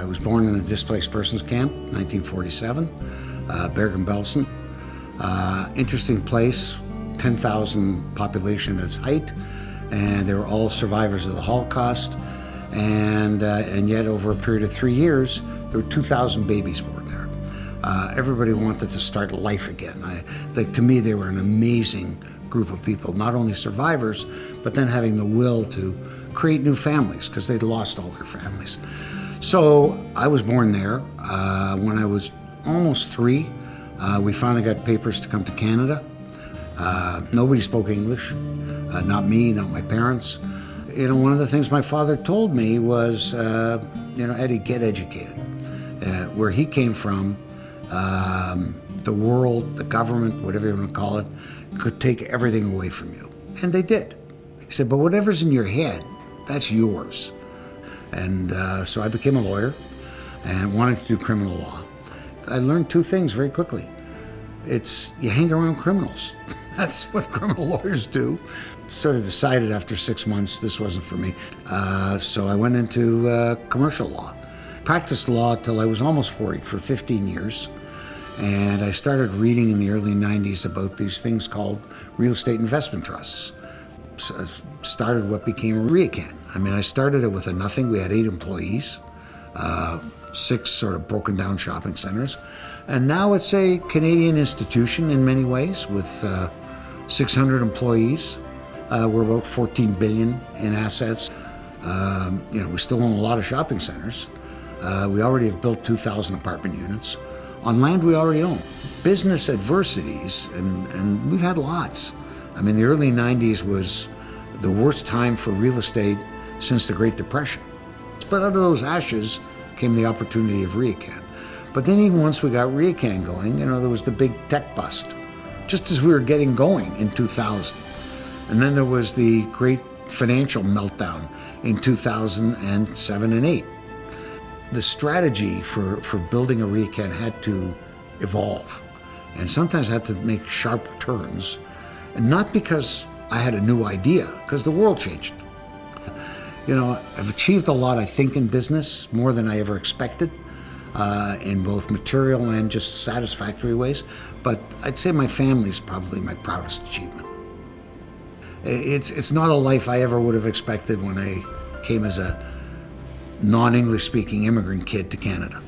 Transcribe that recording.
was born in a displaced persons camp, 1947, Bergen-Belsen. Interesting place, 10,000 population at its height, and they were all survivors of the Holocaust. And yet, over a period of 3 years, there were 2,000 babies born there. Everybody wanted to start life again. To me, they were an amazing group of people, not only survivors, but then having the will to create new families because they'd lost all their families. So I was born there. When I was almost 3, we finally got papers to come to Canada. Nobody spoke English, not me, not my parents. One of the things my father told me was, Eddie, get educated. Where he came from, the world, the government, whatever you want to call it, could take everything away from you. And they did. He said, but whatever's in your head, that's yours. And so I became a lawyer and wanted to do criminal law. I learned 2 things very quickly. It's you hang around criminals. That's what criminal lawyers do. Sort of decided after 6 months this wasn't for me. So I went into commercial law. Practiced law till I was almost 40, for 15 years. And I started reading in the early 90s about these things called real estate investment trusts. Started what became RioCan. I started it with a nothing. We had 8 employees, 6 sort of broken down shopping centers. And now it's a Canadian institution in many ways with 600 employees. We're about 14 billion in assets. We still own a lot of shopping centers. We already have built 2,000 apartment units on land we already own. Business adversities, and we've had lots. The early 90s was the worst time for real estate since the Great Depression. But out of those ashes came the opportunity of RioCan. But then even once we got RioCan going, there was the big tech bust, just as we were getting going in 2000. And then there was the great financial meltdown in 2007 and 8. The strategy for building a RioCan had to evolve, and sometimes had to make sharp turns, and not because I had a new idea, because the world changed. I've achieved a lot, I think, in business, more than I ever expected, in both material and just satisfactory ways, but I'd say my family's probably my proudest achievement. It's not a life I ever would have expected when I came as a non-English speaking immigrant kid to Canada.